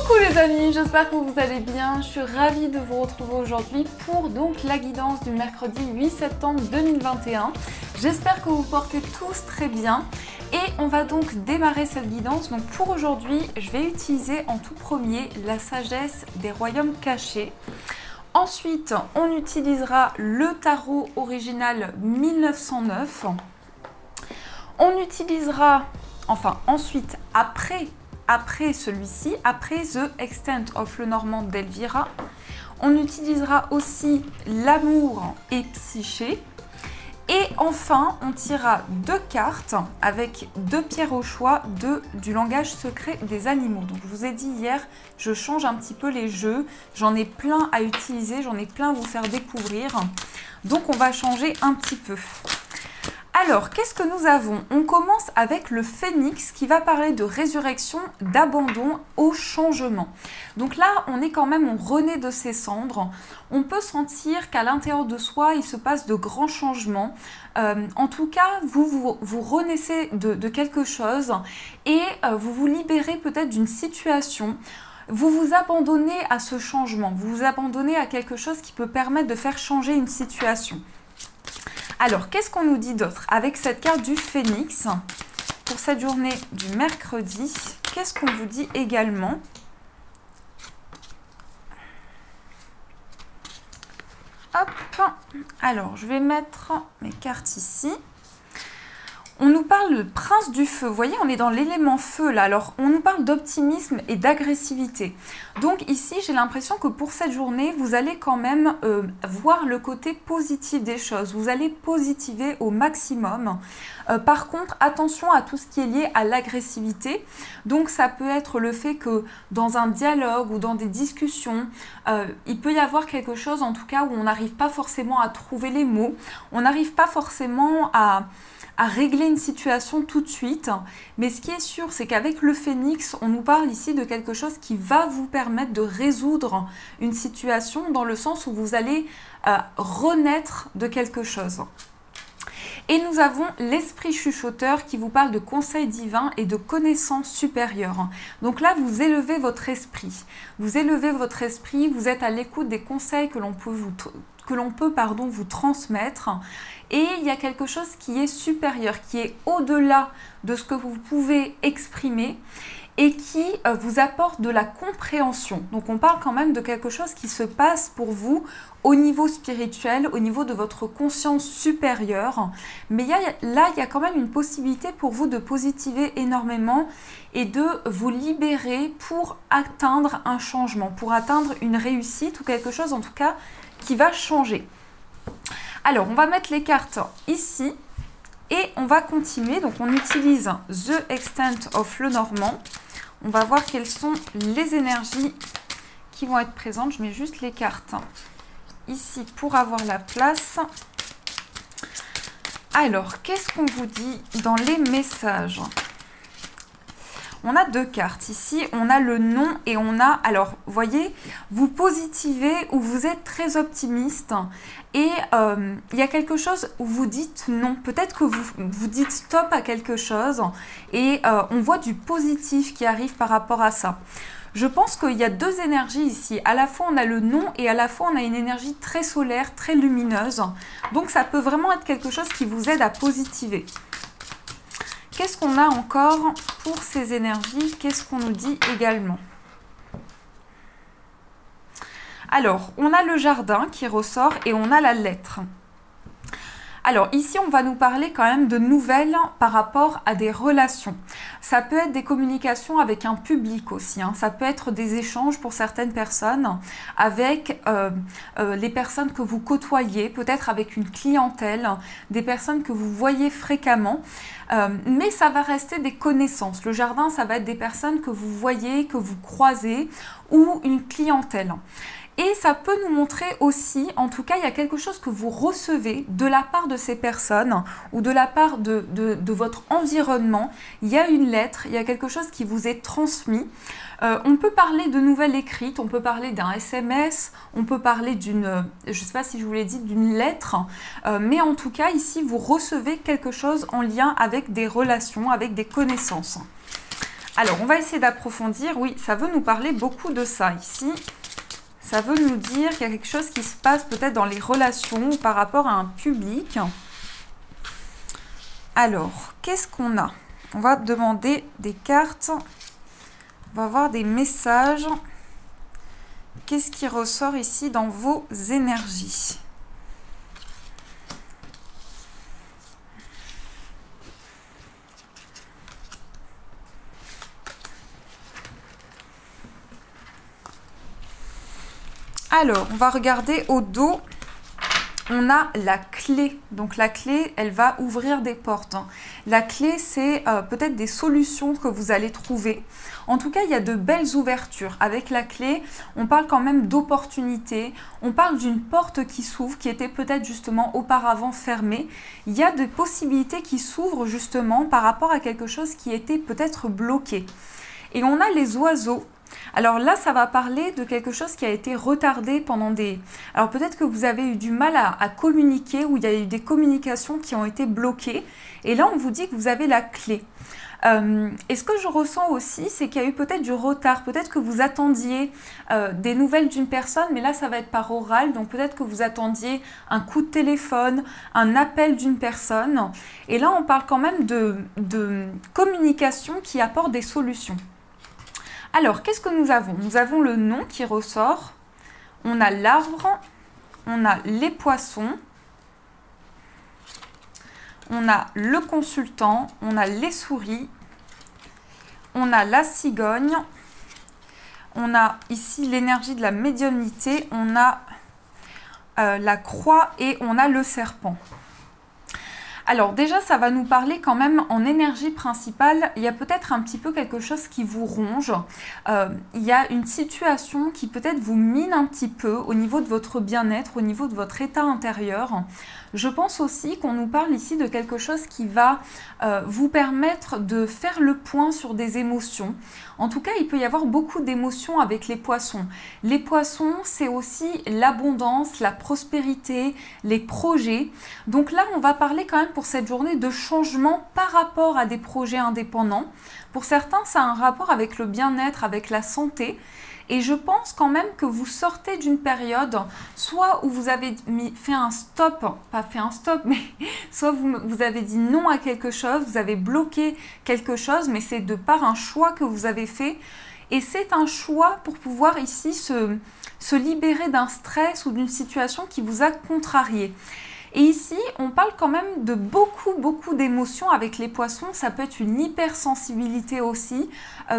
Coucou les amis, j'espère que vous allez bien. Je suis ravie de vous retrouver aujourd'hui pour donc la guidance du mercredi 8 septembre 2021. J'espère que vous portez tous très bien et on va donc démarrer cette guidance. Donc pour aujourd'hui, je vais utiliser en tout premier la sagesse des royaumes cachés. Ensuite, on utilisera le tarot original 1909. On utilisera, enfin ensuite, après celui-ci, après The Extent of Lenormand d'Elvira, on utilisera aussi l'amour et psyché. Et enfin, on tirera deux cartes avec deux pierres au choix du langage secret des animaux. Donc je vous ai dit hier, je change un petit peu les jeux. J'en ai plein à utiliser, j'en ai plein à vous faire découvrir. Donc on va changer un petit peu. Alors, qu'est-ce que nous avons? On commence avec le phénix qui va parler de résurrection, d'abandon au changement. Donc là, on est quand même, on renaît de ses cendres. On peut sentir qu'à l'intérieur de soi, il se passe de grands changements. En tout cas, vous renaissez de quelque chose et vous vous libérez peut-être d'une situation. Vous vous abandonnez à ce changement, vous vous abandonnez à quelque chose qui peut permettre de faire changer une situation. Alors, qu'est-ce qu'on nous dit d'autre avec cette carte du phénix pour cette journée du mercredi? Qu'est-ce qu'on vous dit également? Hop, alors je vais mettre mes cartes ici. On nous parle de prince du feu, vous voyez, on est dans l'élément feu là, alors on nous parle d'optimisme et d'agressivité. Donc ici, j'ai l'impression que pour cette journée, vous allez quand même voir le côté positif des choses, vous allez positiver au maximum. Par contre, attention à tout ce qui est lié à l'agressivité. Donc ça peut être le fait que dans un dialogue ou dans des discussions, il peut y avoir quelque chose en tout cas où on n'arrive pas forcément à trouver les mots, on n'arrive pas forcément à régler une situation tout de suite, mais ce qui est sûr, c'est qu'avec le phénix, on nous parle ici de quelque chose qui va vous permettre de résoudre une situation dans le sens où vous allez renaître de quelque chose. Et nous avons l'esprit chuchoteur qui vous parle de conseils divins et de connaissances supérieures. Donc là, vous élevez votre esprit. Vous élevez votre esprit, vous êtes à l'écoute des conseils que l'on peut vous transmettre. Et il y a quelque chose qui est supérieur, qui est au-delà de ce que vous pouvez exprimer et qui vous apporte de la compréhension. Donc on parle quand même de quelque chose qui se passe pour vous au niveau spirituel, au niveau de votre conscience supérieure. Mais là, il y a quand même une possibilité pour vous de positiver énormément et de vous libérer pour atteindre un changement, pour atteindre une réussite ou quelque chose en tout cas qui va changer. Alors, on va mettre les cartes ici et on va continuer. Donc, on utilise The Extent of Lenormand. On va voir quelles sont les énergies qui vont être présentes. Je mets juste les cartes ici pour avoir la place. Alors, qu'est-ce qu'on vous dit dans les messages ? On a deux cartes ici, on a le non et on a, alors vous voyez, vous positivez ou vous êtes très optimiste et il y a quelque chose où vous dites non, peut-être que vous dites stop à quelque chose et on voit du positif qui arrive par rapport à ça. Je pense qu'il y a deux énergies ici, à la fois on a le non et à la fois on a une énergie très solaire, très lumineuse, donc ça peut vraiment être quelque chose qui vous aide à positiver. Qu'est-ce qu'on a encore pour ces énergies? Qu'est-ce qu'on nous dit également? Alors, on a le jardin qui ressort et on a la lettre. Alors ici, on va nous parler quand même de nouvelles par rapport à des relations. Ça peut être des communications avec un public aussi, hein. Ça peut être des échanges pour certaines personnes avec les personnes que vous côtoyez, peut-être avec une clientèle, des personnes que vous voyez fréquemment. Mais ça va rester des connaissances. Le jardin, ça va être des personnes que vous voyez, que vous croisez ou une clientèle. Et ça peut nous montrer aussi, en tout cas, il y a quelque chose que vous recevez de la part de ces personnes ou de la part de votre environnement. Il y a une lettre, il y a quelque chose qui vous est transmis. On peut parler de nouvelles écrites, on peut parler d'un SMS, on peut parler d'une, je ne sais pas si je vous l'ai dit, d'une lettre. Mais en tout cas, ici, vous recevez quelque chose en lien avec des relations, avec des connaissances. Alors, on va essayer d'approfondir. Oui, ça veut nous parler beaucoup de ça ici. Ça veut nous dire qu'il y a quelque chose qui se passe peut-être dans les relations ou par rapport à un public. Alors, qu'est-ce qu'on a? On va demander des cartes. On va voir des messages. Qu'est-ce qui ressort ici dans vos énergies? Alors, on va regarder au dos. On a la clé. Donc la clé, elle va ouvrir des portes. La clé, c'est peut-être des solutions que vous allez trouver. En tout cas, il y a de belles ouvertures. Avec la clé, on parle quand même d'opportunités. On parle d'une porte qui s'ouvre, qui était peut-être justement auparavant fermée. Il y a des possibilités qui s'ouvrent justement par rapport à quelque chose qui était peut-être bloqué. Et on a les oiseaux. Alors là, ça va parler de quelque chose qui a été retardé pendant des... Alors peut-être que vous avez eu du mal à communiquer, ou il y a eu des communications qui ont été bloquées. Et là, on vous dit que vous avez la clé. Et ce que je ressens aussi, c'est qu'il y a eu peut-être du retard. Peut-être que vous attendiez des nouvelles d'une personne, mais là, ça va être par oral. Donc peut-être que vous attendiez un coup de téléphone, un appel d'une personne. Et là, on parle quand même de communication qui apporte des solutions. Alors, qu'est-ce que nous avons? Nous avons le nom qui ressort, on a l'arbre, on a les poissons, on a le consultant, on a les souris, on a la cigogne, on a ici l'énergie de la médiumnité, on a la croix et on a le serpent. Alors déjà, ça va nous parler quand même en énergie principale. Il y a peut-être un petit peu quelque chose qui vous ronge. Il y a une situation qui peut-être vous mine un petit peu au niveau de votre bien-être, au niveau de votre état intérieur. Je pense aussi qu'on nous parle ici de quelque chose qui va vous permettre de faire le point sur des émotions. En tout cas, il peut y avoir beaucoup d'émotions avec les poissons. Les poissons, c'est aussi l'abondance, la prospérité, les projets. Donc là, on va parler quand même pour cette journée de changement par rapport à des projets indépendants. Pour certains, ça a un rapport avec le bien-être, avec la santé. Et je pense quand même que vous sortez d'une période, soit où vous avez fait un stop, pas fait un stop, mais soit vous avez dit non à quelque chose, vous avez bloqué quelque chose, mais c'est de par un choix que vous avez fait. Et c'est un choix pour pouvoir ici se libérer d'un stress ou d'une situation qui vous a contrarié. Et ici, on parle quand même de beaucoup d'émotions avec les poissons. Ça peut être une hypersensibilité aussi.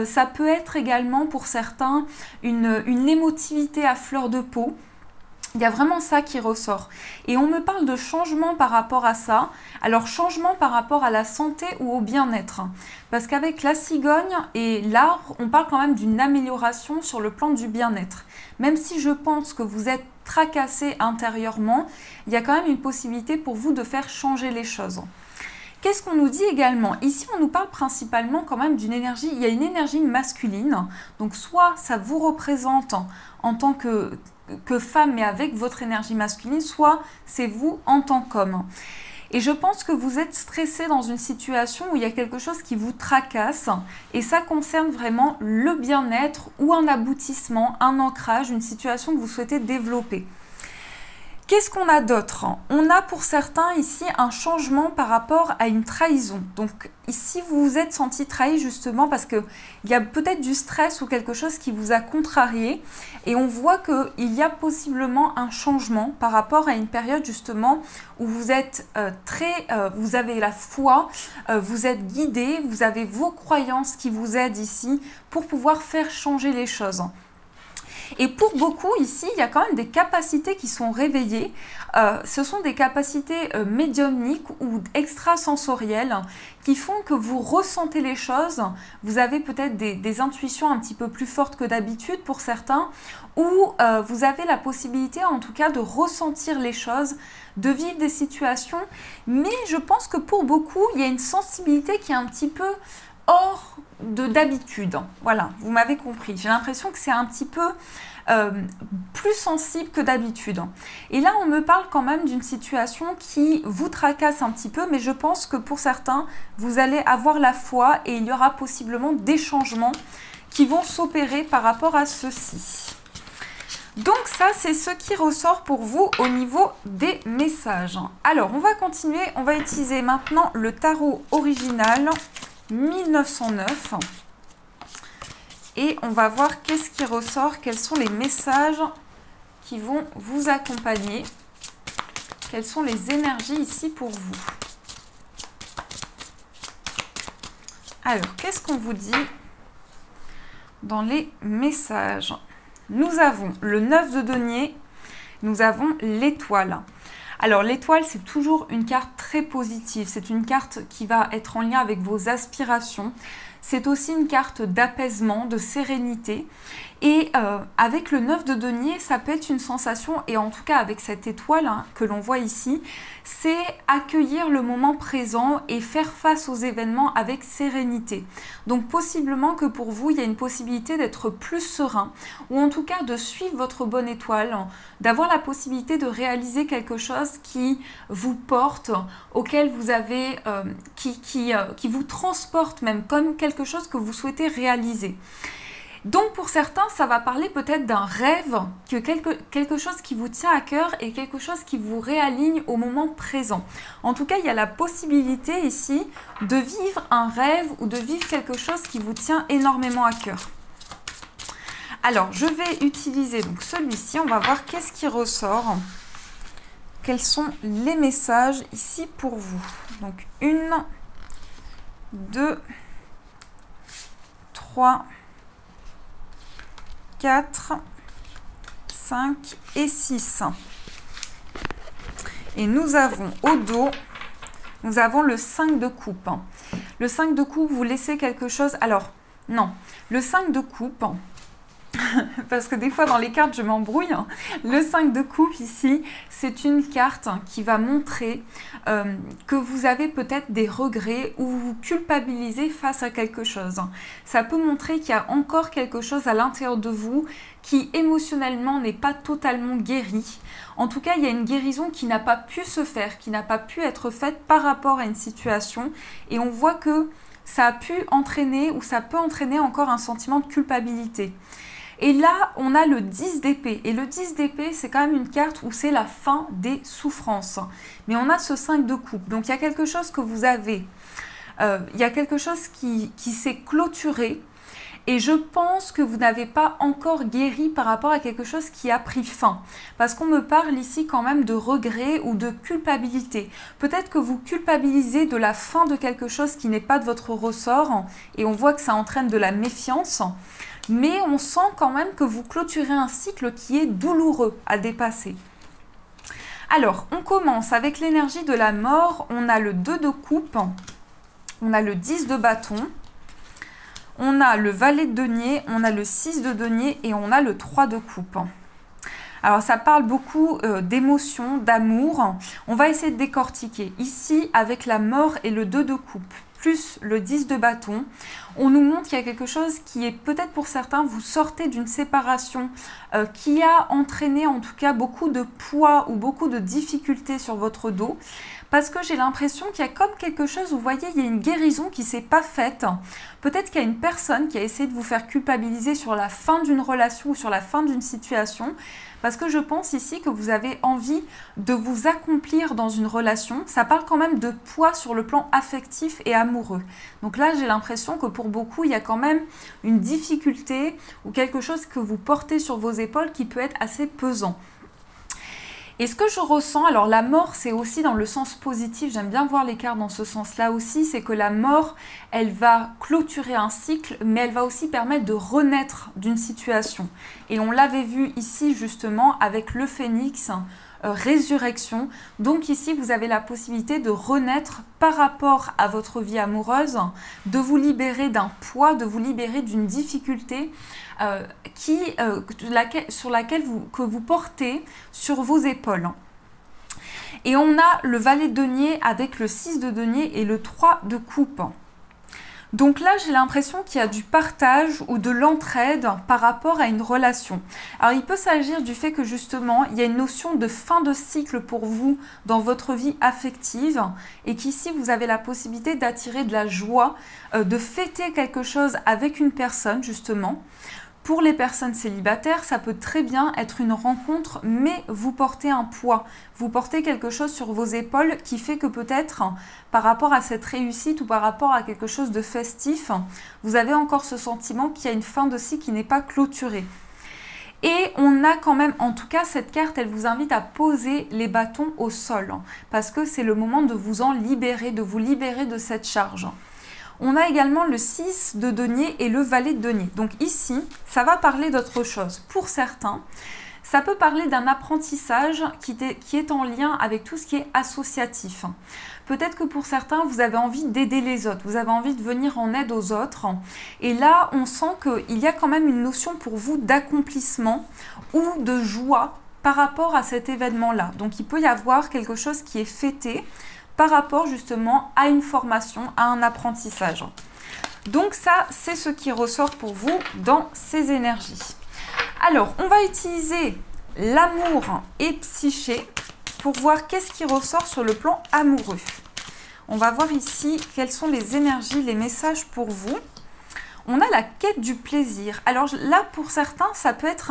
Ça peut être également pour certains une émotivité à fleur de peau. Il y a vraiment ça qui ressort. Et on me parle de changement par rapport à ça. Alors, changement par rapport à la santé ou au bien-être. Parce qu'avec la cigogne et l'arbre, on parle quand même d'une amélioration sur le plan du bien-être. Même si je pense que vous êtes tracassé intérieurement, il y a quand même une possibilité pour vous de faire changer les choses. Qu'est-ce qu'on nous dit également? Ici, on nous parle principalement quand même d'une énergie, il y a une énergie masculine. Donc, soit ça vous représente en tant que femme, mais avec votre énergie masculine, soit c'est vous en tant qu'homme. Et je pense que vous êtes stressé dans une situation où il y a quelque chose qui vous tracasse et ça concerne vraiment le bien-être ou un aboutissement, un ancrage, une situation que vous souhaitez développer. Qu'est-ce qu'on a d'autre? On a pour certains ici un changement par rapport à une trahison. Donc ici, vous vous êtes senti trahi justement parce qu'il y a peut-être du stress ou quelque chose qui vous a contrarié. Et on voit qu'il y a possiblement un changement par rapport à une période justement où vous êtes vous avez la foi, vous êtes guidé, vous avez vos croyances qui vous aident ici pour pouvoir faire changer les choses. Et pour beaucoup, ici, il y a quand même des capacités qui sont réveillées. Ce sont des capacités médiumniques ou extrasensorielles qui font que vous ressentez les choses. Vous avez peut-être des intuitions un petit peu plus fortes que d'habitude pour certains, ou vous avez la possibilité en tout cas de ressentir les choses, de vivre des situations. Mais je pense que pour beaucoup, il y a une sensibilité qui est un petit peu hors d'habitude. Voilà, vous m'avez compris. J'ai l'impression que c'est un petit peu plus sensible que d'habitude. Et là, on me parle quand même d'une situation qui vous tracasse un petit peu, mais je pense que pour certains, vous allez avoir la foi et il y aura possiblement des changements qui vont s'opérer par rapport à ceci. Donc ça, c'est ce qui ressort pour vous au niveau des messages. Alors, on va continuer. On va utiliser maintenant le tarot original 1909. Et on va voir qu'est-ce qui ressort, quels sont les messages qui vont vous accompagner. Quelles sont les énergies ici pour vous. Alors, qu'est-ce qu'on vous dit dans les messages? Nous avons le 9 de denier, nous avons l'étoile. Alors l'étoile, c'est toujours une carte très positive, c'est une carte qui va être en lien avec vos aspirations. C'est aussi une carte d'apaisement, de sérénité. Et avec le 9 de denier, ça peut être une sensation, et en tout cas avec cette étoile que l'on voit ici, c'est accueillir le moment présent et faire face aux événements avec sérénité. Donc possiblement que pour vous, il y a une possibilité d'être plus serein, ou en tout cas de suivre votre bonne étoile, d'avoir la possibilité de réaliser quelque chose qui vous porte, auquel vous avez, qui vous transporte même, comme quelque chose que vous souhaitez réaliser. Donc pour certains, ça va parler peut-être d'un rêve, que quelque chose qui vous tient à cœur et quelque chose qui vous réaligne au moment présent. En tout cas, il y a la possibilité ici de vivre un rêve ou de vivre quelque chose qui vous tient énormément à cœur. Alors, je vais utiliser donc celui-ci, on va voir qu'est-ce qui ressort. Quels sont les messages ici pour vous. Donc 1, 2, 3, 4, 5 et 6. Et nous avons au dos, nous avons le 5 de coupe. Le 5 de coupe, vous laissez quelque chose... Alors, non, le 5 de coupe, parce que des fois dans les cartes je m'embrouille, le 5 de coupe ici, c'est une carte qui va montrer que vous avez peut-être des regrets ou vous culpabilisez face à quelque chose. Ça peut montrer qu'il y a encore quelque chose à l'intérieur de vous qui émotionnellement n'est pas totalement guéri. En tout cas, il y a une guérison qui n'a pas pu se faire, qui n'a pas pu être faite par rapport à une situation, et on voit que ça a pu entraîner ou ça peut entraîner encore un sentiment de culpabilité. Et là, on a le 10 d'épée. Et le 10 d'épée, c'est quand même une carte où c'est la fin des souffrances. Mais on a ce 5 de coupe. Donc, il y a quelque chose que vous avez. Il y a quelque chose qui s'est clôturé. Et je pense que vous n'avez pas encore guéri par rapport à quelque chose qui a pris fin. Parce qu'on me parle ici quand même de regret ou de culpabilité. Peut-être que vous culpabilisez de la fin de quelque chose qui n'est pas de votre ressort. Et on voit que ça entraîne de la méfiance. Mais on sent quand même que vous clôturez un cycle qui est douloureux à dépasser. Alors, on commence avec l'énergie de la mort. On a le 2 de coupe, on a le 10 de bâton, on a le valet de denier, on a le 6 de denier et on a le 3 de coupe. Alors, ça parle beaucoup d'émotions, d'amour. On va essayer de décortiquer. Ici, avec la mort et le 2 de coupe, plus le 10 de bâton, on nous montre qu'il y a quelque chose qui est peut-être pour certains, vous sortez d'une séparation qui a entraîné en tout cas beaucoup de poids ou beaucoup de difficultés sur votre dos. Parce que j'ai l'impression qu'il y a comme quelque chose, vous voyez, il y a une guérison qui ne s'est pas faite. Peut-être qu'il y a une personne qui a essayé de vous faire culpabiliser sur la fin d'une relation ou sur la fin d'une situation. Parce que je pense ici que vous avez envie de vous accomplir dans une relation. Ça parle quand même de poids sur le plan affectif et amoureux. Donc là, j'ai l'impression que pour beaucoup, il y a quand même une difficulté ou quelque chose que vous portez sur vos épaules qui peut être assez pesant. Et ce que je ressens, alors la mort, c'est aussi dans le sens positif, j'aime bien voir les cartes dans ce sens-là aussi, c'est que la mort, elle va clôturer un cycle, mais elle va aussi permettre de renaître d'une situation. Et on l'avait vu ici justement avec le phénix, résurrection. Donc ici, vous avez la possibilité de renaître par rapport à votre vie amoureuse, de vous libérer d'un poids, de vous libérer d'une difficulté sur laquelle vous portez sur vos épaules. Et on a le valet de denier avec le 6 de denier et le 3 de coupe. Donc là, j'ai l'impression qu'il y a du partage ou de l'entraide par rapport à une relation. Alors, il peut s'agir du fait que justement, il y a une notion de fin de cycle pour vous dans votre vie affective et qu'ici, vous avez la possibilité d'attirer de la joie, de fêter quelque chose avec une personne, justement. Pour les personnes célibataires, ça peut très bien être une rencontre, mais vous portez un poids. Vous portez quelque chose sur vos épaules qui fait que peut-être, par rapport à cette réussite ou par rapport à quelque chose de festif, vous avez encore ce sentiment qu'il y a une fin de cycle qui n'est pas clôturée. Et on a quand même, en tout cas, cette carte, elle vous invite à poser les bâtons au sol, parce que c'est le moment de vous en libérer, de vous libérer de cette charge. On a également le 6 de denier et le valet de denier. Donc ici, ça va parler d'autre chose. Pour certains, ça peut parler d'un apprentissage qui est en lien avec tout ce qui est associatif. Peut-être que pour certains, vous avez envie d'aider les autres, vous avez envie de venir en aide aux autres. Et là, on sent qu'il y a quand même une notion pour vous d'accomplissement ou de joie par rapport à cet événement-là. Donc il peut y avoir quelque chose qui est fêté par rapport justement à une formation, à un apprentissage. Donc ça, c'est ce qui ressort pour vous dans ces énergies. Alors, on va utiliser l'amour et psyché pour voir qu'est-ce qui ressort sur le plan amoureux. On va voir ici quelles sont les énergies, les messages pour vous. On a la quête du plaisir. Alors là, pour certains, ça peut être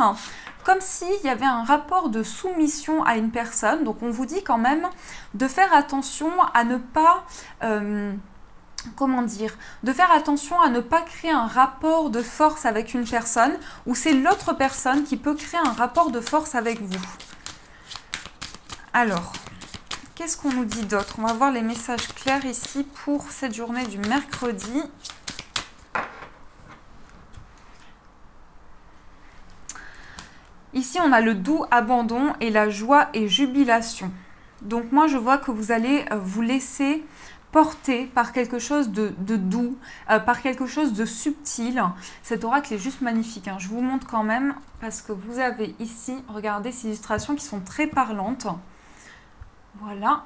comme s'il y avait un rapport de soumission à une personne. Donc on vous dit quand même de faire attention à ne pas, de faire attention à ne pas créer un rapport de force avec une personne ou c'est l'autre personne qui peut créer un rapport de force avec vous. Alors, qu'est-ce qu'on nous dit d'autre? On va voir les messages clairs ici pour cette journée du mercredi. Ici, on a le doux abandon et la joie et jubilation. Donc moi, je vois que vous allez vous laisser porter par quelque chose de doux, par quelque chose de subtil. Cet oracle est juste magnifique, hein. Je vous montre quand même parce que vous avez ici, regardez ces illustrations qui sont très parlantes. Voilà.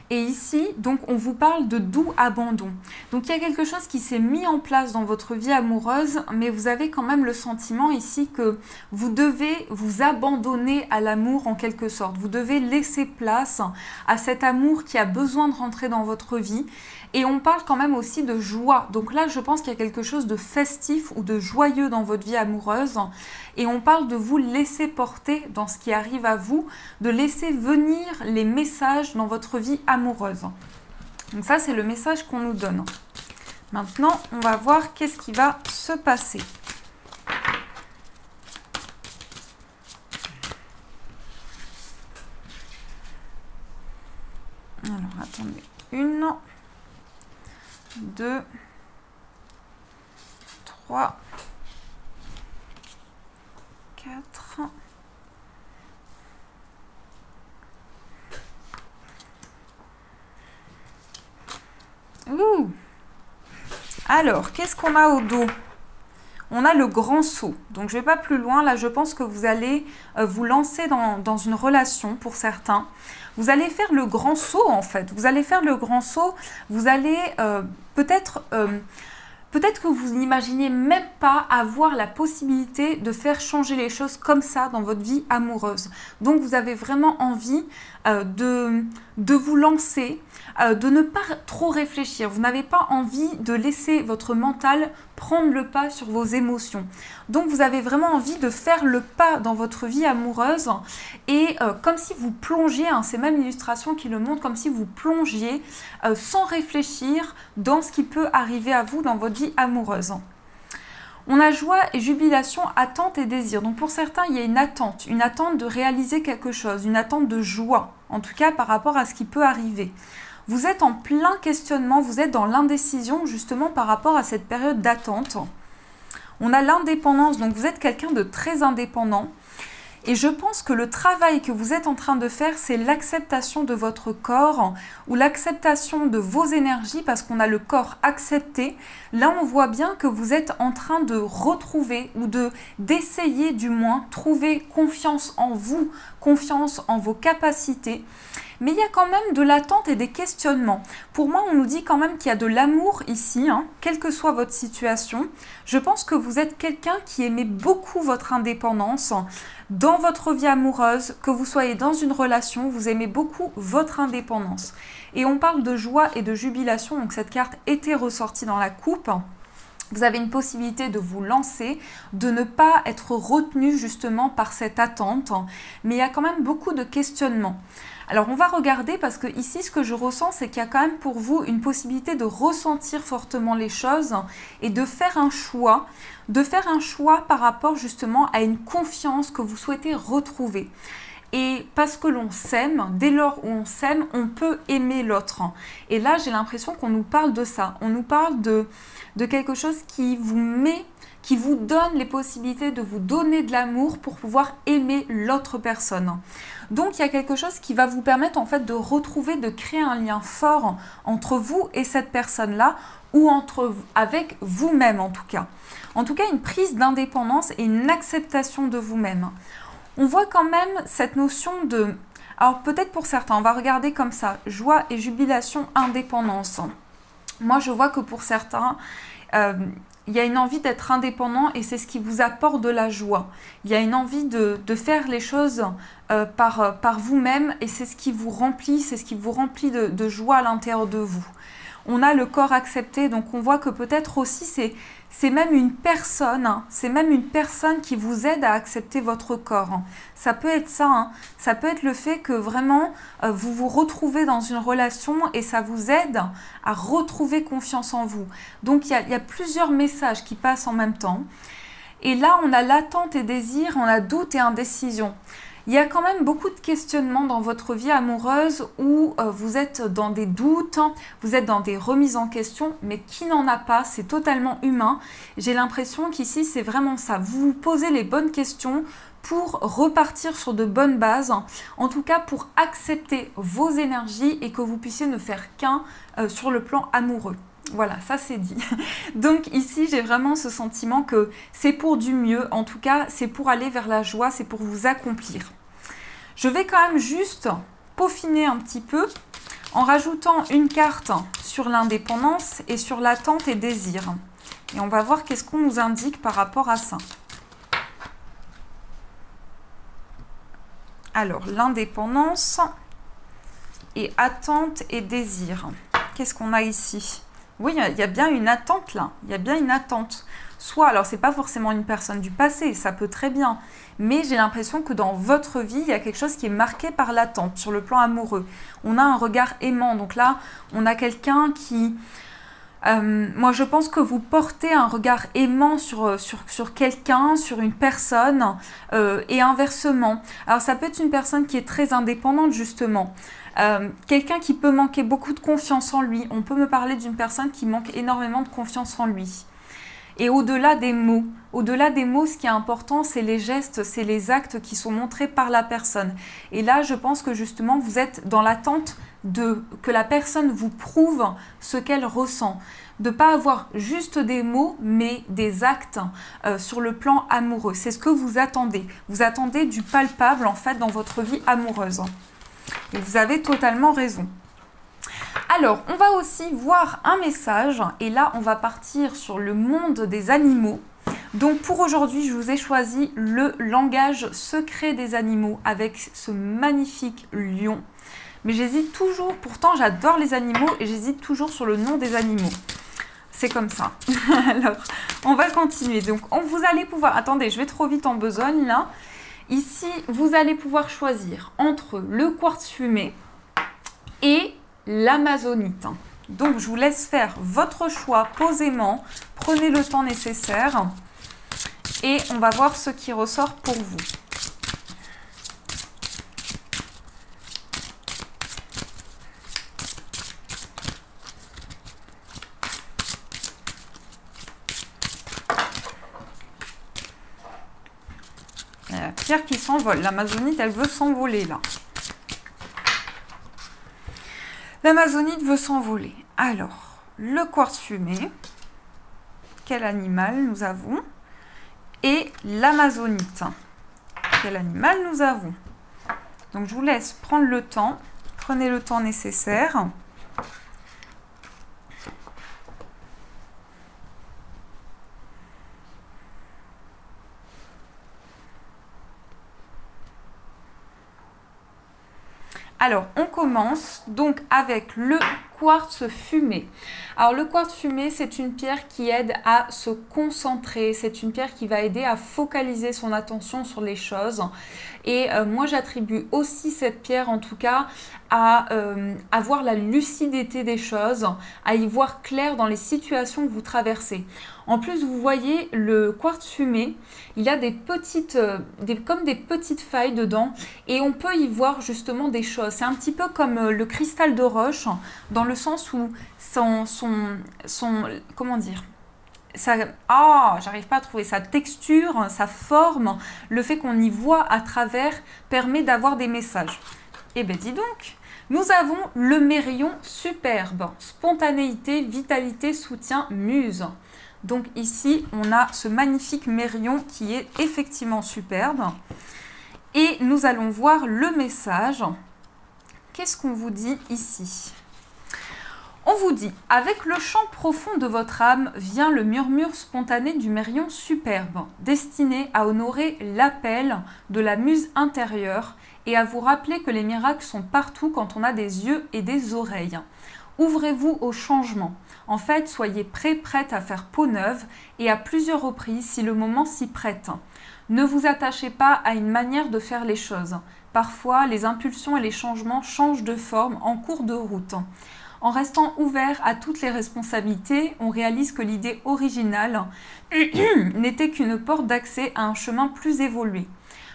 Et ici, donc, on vous parle de doux abandon. Donc, il y a quelque chose qui s'est mis en place dans votre vie amoureuse, mais vous avez quand même le sentiment ici que vous devez vous abandonner à l'amour en quelque sorte. Vous devez laisser place à cet amour qui a besoin de rentrer dans votre vie. Et on parle quand même aussi de joie. Donc là, je pense qu'il y a quelque chose de festif ou de joyeux dans votre vie amoureuse. Et on parle de vous laisser porter dans ce qui arrive à vous, de laisser venir les messages dans votre vie amoureuse. Donc ça, c'est le message qu'on nous donne. Maintenant, on va voir qu'est-ce qui va se passer. Alors, attendez. 1, 2, 3, 4. Ouh. Alors, qu'est-ce qu'on a au dos? On a le grand saut. Donc, je ne vais pas plus loin. Là, je pense que vous allez vous lancer dans une relation pour certains. Vous allez faire le grand saut, en fait. Vous allez faire le grand saut. Vous allez peut-être que vous n'imaginez même pas avoir la possibilité de faire changer les choses comme ça dans votre vie amoureuse. Donc, vous avez vraiment envie de vous lancer, de ne pas trop réfléchir. Vous n'avez pas envie de laisser votre mental prendre le pas sur vos émotions. Donc, vous avez vraiment envie de faire le pas dans votre vie amoureuse et comme si vous plongiez, hein, c'est même l'illustration qui le montre, comme si vous plongiez sans réfléchir dans ce qui peut arriver à vous dans votre vie amoureuse. On a joie et jubilation, attente et désir. Donc pour certains, il y a une attente de réaliser quelque chose, une attente de joie, en tout cas par rapport à ce qui peut arriver. Vous êtes en plein questionnement, vous êtes dans l'indécision justement par rapport à cette période d'attente. On a l'indépendance, donc vous êtes quelqu'un de très indépendant. Et je pense que le travail que vous êtes en train de faire, c'est l'acceptation de votre corps ou l'acceptation de vos énergies parce qu'on a le corps accepté. Là, on voit bien que vous êtes en train de retrouver ou d'essayer du moins trouver confiance en vous, confiance en vos capacités. mais il y a quand même de l'attente et des questionnements. Pour moi, on nous dit quand même qu'il y a de l'amour ici, hein, quelle que soit votre situation. Je pense que vous êtes quelqu'un qui aimait beaucoup votre indépendance dans votre vie amoureuse, que vous soyez dans une relation, vous aimez beaucoup votre indépendance. Et on parle de joie et de jubilation, donc cette carte était ressortie dans la coupe. Vous avez une possibilité de vous lancer, de ne pas être retenu justement par cette attente, mais il y a quand même beaucoup de questionnements. Alors on va regarder parce que ici ce que je ressens c'est qu'il y a quand même pour vous une possibilité de ressentir fortement les choses et de faire un choix par rapport justement à une confiance que vous souhaitez retrouver. Et parce que l'on s'aime, dès lors où on s'aime, on peut aimer l'autre. Et là, j'ai l'impression qu'on nous parle de ça. On nous parle de quelque chose qui vous donne les possibilités de vous donner de l'amour pour pouvoir aimer l'autre personne. Donc, il y a quelque chose qui va vous permettre en fait de retrouver, de créer un lien fort entre vous et cette personne-là ou avec vous-même en tout cas. En tout cas, une prise d'indépendance et une acceptation de vous-même. On voit quand même cette notion de... Alors peut-être pour certains, on va regarder comme ça, joie et jubilation, indépendance. Moi je vois que pour certains, il y a une envie d'être indépendant et c'est ce qui vous apporte de la joie. Il y a une envie de faire les choses par vous-même et c'est ce qui vous remplit, de joie à l'intérieur de vous. On a le corps accepté, donc on voit que peut-être aussi c'est même une personne, hein, c'est même une personne qui vous aide à accepter votre corps. Hein. Ça peut être ça, hein. Ça peut être le fait que vraiment vous vous retrouvez dans une relation et ça vous aide à retrouver confiance en vous. Donc il y a plusieurs messages qui passent en même temps. Et là on a l'attente et désir, on a doute et indécision. Il y a quand même beaucoup de questionnements dans votre vie amoureuse où vous êtes dans des doutes, vous êtes dans des remises en question, mais qui n'en a pas, c'est totalement humain. J'ai l'impression qu'ici, c'est vraiment ça. Vous vous posez les bonnes questions pour repartir sur de bonnes bases, en tout cas pour accepter vos énergies et que vous puissiez ne faire qu'un sur le plan amoureux. Voilà, ça c'est dit. Donc ici, j'ai vraiment ce sentiment que c'est pour du mieux. En tout cas, c'est pour aller vers la joie, c'est pour vous accomplir. Je vais quand même juste peaufiner un petit peu en rajoutant une carte sur l'indépendance et sur l'attente et désir. Et on va voir qu'est-ce qu'on nous indique par rapport à ça. Alors, l'indépendance et attente et désir. Qu'est-ce qu'on a ici ? Oui, il y a bien une attente là, il y a bien une attente. Soit, alors c'est pas forcément une personne du passé, ça peut très bien, mais j'ai l'impression que dans votre vie, il y a quelque chose qui est marqué par l'attente sur le plan amoureux. On a un regard aimant, donc là, on a quelqu'un qui... moi, je pense que vous portez un regard aimant sur quelqu'un, sur une personne, et inversement. Alors, ça peut être une personne qui est très indépendante, justement. Quelqu'un qui peut manquer beaucoup de confiance en lui. On peut me parler d'une personne qui manque énormément de confiance en lui. Et au-delà des mots, ce qui est important, c'est les gestes, c'est les actes qui sont montrés par la personne. Et là, je pense que justement, vous êtes dans l'attente que la personne vous prouve ce qu'elle ressent. De ne pas avoir juste des mots, mais des actes sur le plan amoureux. C'est ce que vous attendez. Vous attendez du palpable, en fait, dans votre vie amoureuse. Et vous avez totalement raison. Alors, on va aussi voir un message. Et là, on va partir sur le monde des animaux. Donc, pour aujourd'hui, je vous ai choisi le langage secret des animaux avec ce magnifique lion. Mais j'hésite toujours, pourtant j'adore les animaux et j'hésite toujours sur le nom des animaux. C'est comme ça. Alors, on va continuer. Donc, vous allez pouvoir... Attendez, je vais trop vite en besogne là. Ici, vous allez pouvoir choisir entre le quartz fumé et l'amazonite. Donc, je vous laisse faire votre choix posément. Prenez le temps nécessaire et on va voir ce qui ressort pour vous. La pierre qui s'envole. L'amazonite, elle veut s'envoler là. L'amazonite veut s'envoler. Alors, le quartz fumé. Quel animal nous avons? Et l'amazonite. Quel animal nous avons? Donc, je vous laisse prendre le temps. Prenez le temps nécessaire. Alors, on commence donc avec le quartz fumé. Alors, le quartz fumé, c'est une pierre qui aide à se concentrer. C'est une pierre qui va aider à focaliser son attention sur les choses. Et moi, j'attribue aussi cette pierre, en tout cas, à avoir la lucidité des choses, à y voir clair dans les situations que vous traversez. En plus, vous voyez, le quartz fumé, il y a des petites, comme des petites failles dedans et on peut y voir justement des choses. C'est un petit peu comme le cristal de roche, dans le sens où comment dire, j'arrive pas à trouver sa texture, sa forme, le fait qu'on y voit à travers permet d'avoir des messages. Eh bien, dis donc, nous avons le mérion superbe, spontanéité, vitalité, soutien, muse. Donc ici, on a ce magnifique mérion qui est effectivement superbe. Et nous allons voir le message. Qu'est-ce qu'on vous dit ici ? On vous dit, avec le chant profond de votre âme vient le murmure spontané du mérion superbe, destiné à honorer l'appel de la muse intérieure et à vous rappeler que les miracles sont partout quand on a des yeux et des oreilles. Ouvrez-vous au changement. En fait, soyez prête à faire peau neuve et à plusieurs reprises si le moment s'y prête. Ne vous attachez pas à une manière de faire les choses. Parfois, les impulsions et les changements changent de forme en cours de route. En restant ouvert à toutes les responsabilités, on réalise que l'idée originale n'était qu'une porte d'accès à un chemin plus évolué.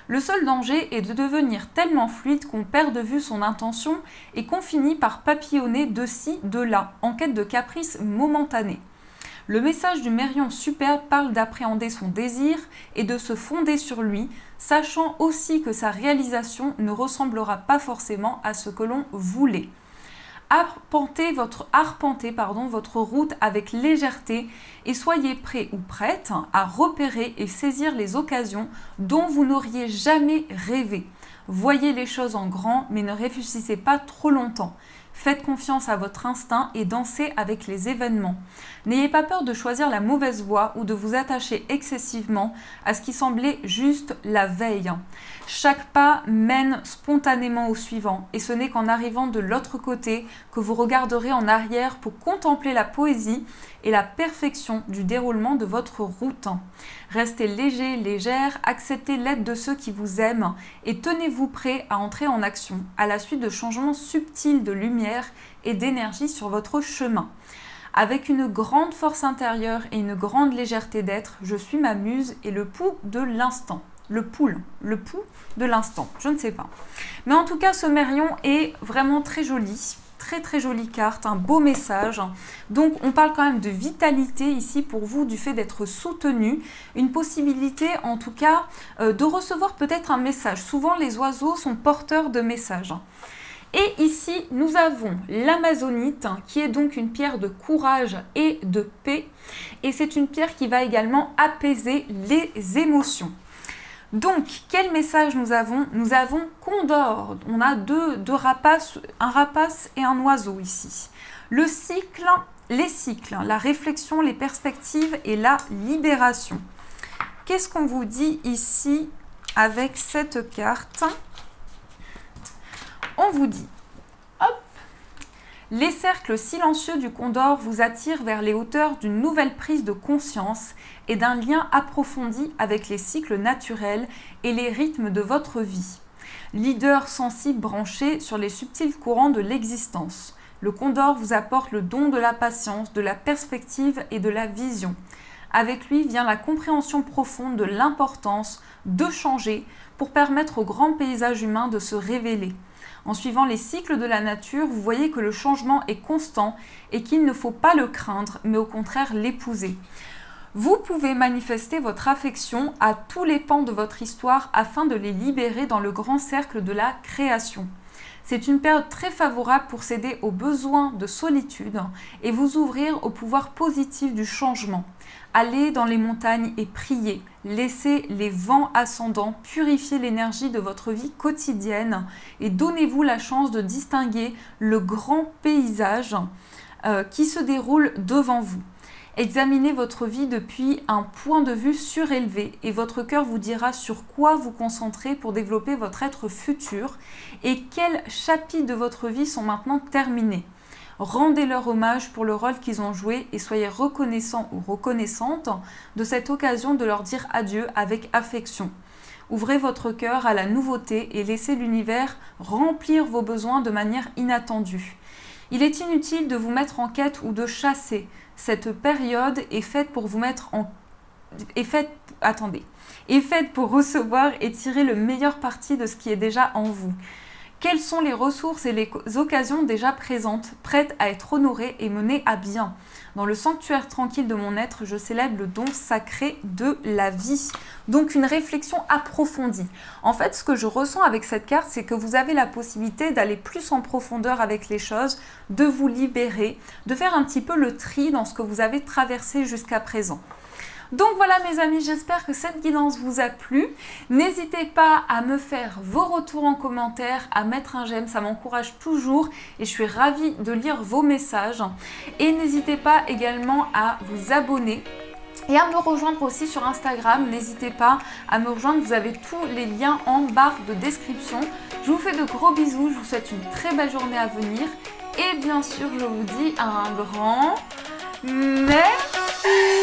Le seul danger est de devenir tellement fluide qu'on perd de vue son intention et qu'on finit par papillonner de ci, de là, en quête de caprices momentanés. Le message du mérion superbe parle d'appréhender son désir et de se fonder sur lui, sachant aussi que sa réalisation ne ressemblera pas forcément à ce que l'on voulait. Arpentez votre route avec légèreté et soyez prêt ou prête à repérer et saisir les occasions dont vous n'auriez jamais rêvé. Voyez les choses en grand, mais ne réfléchissez pas trop longtemps. Faites confiance à votre instinct et dansez avec les événements. N'ayez pas peur de choisir la mauvaise voie ou de vous attacher excessivement à ce qui semblait juste la veille. Chaque pas mène spontanément au suivant et ce n'est qu'en arrivant de l'autre côté que vous regarderez en arrière pour contempler la poésie et la perfection du déroulement de votre route. Restez léger, légère, acceptez l'aide de ceux qui vous aiment et tenez-vous prêt à entrer en action à la suite de changements subtils de lumière et d'énergie sur votre chemin. Avec une grande force intérieure et une grande légèreté d'être, je suis ma muse et le pouls de l'instant. Le pouls de l'instant, je ne sais pas. Mais en tout cas, ce mérion est vraiment très joli. Très jolie carte, un beau message. Donc on parle quand même de vitalité ici pour vous, du fait d'être soutenu, une possibilité en tout cas de recevoir peut-être un message. Souvent les oiseaux sont porteurs de messages. Et ici nous avons l'amazonite qui est donc une pierre de courage et de paix et c'est une pierre qui va également apaiser les émotions. Donc, quel message nous avons? Nous avons Condor. On a deux rapaces, un rapace et un oiseau ici. Le cycle, les cycles, la réflexion, les perspectives et la libération. Qu'est-ce qu'on vous dit ici avec cette carte? On vous dit, hop, les cercles silencieux du Condor vous attirent vers les hauteurs d'une nouvelle prise de conscience et d'un lien approfondi avec les cycles naturels et les rythmes de votre vie. Leader sensible branché sur les subtils courants de l'existence, le Condor vous apporte le don de la patience, de la perspective et de la vision. Avec lui vient la compréhension profonde de l'importance de changer pour permettre au grand paysage humain de se révéler. En suivant les cycles de la nature, vous voyez que le changement est constant et qu'il ne faut pas le craindre, mais au contraire l'épouser. Vous pouvez manifester votre affection à tous les pans de votre histoire afin de les libérer dans le grand cercle de la création. C'est une période très favorable pour céder aux besoins de solitude et vous ouvrir au pouvoir positif du changement. Allez dans les montagnes et priez. Laissez les vents ascendants purifier l'énergie de votre vie quotidienne et donnez-vous la chance de distinguer le grand paysage qui se déroule devant vous. Examinez votre vie depuis un point de vue surélevé et votre cœur vous dira sur quoi vous concentrer pour développer votre être futur et quels chapitres de votre vie sont maintenant terminés. Rendez-leur hommage pour le rôle qu'ils ont joué et soyez reconnaissants ou reconnaissantes de cette occasion de leur dire adieu avec affection. Ouvrez votre cœur à la nouveauté et laissez l'univers remplir vos besoins de manière inattendue. Il est inutile de vous mettre en quête ou de chasser. Cette période est faite pour vous mettre en... est faite pour recevoir et tirer le meilleur parti de ce qui est déjà en vous. Quelles sont les ressources et les occasions déjà présentes, prêtes à être honorées et menées à bien? Dans le sanctuaire tranquille de mon être, je célèbre le don sacré de la vie. Donc une réflexion approfondie. En fait, ce que je ressens avec cette carte, c'est que vous avez la possibilité d'aller plus en profondeur avec les choses, de vous libérer, de faire un petit peu le tri dans ce que vous avez traversé jusqu'à présent. Donc voilà mes amis, j'espère que cette guidance vous a plu. N'hésitez pas à me faire vos retours en commentaire, à mettre un j'aime, ça m'encourage toujours et je suis ravie de lire vos messages. Et n'hésitez pas également à vous abonner et à me rejoindre aussi sur Instagram. N'hésitez pas à me rejoindre, vous avez tous les liens en barre de description. Je vous fais de gros bisous, je vous souhaite une très belle journée à venir et bien sûr je vous dis un grand merci.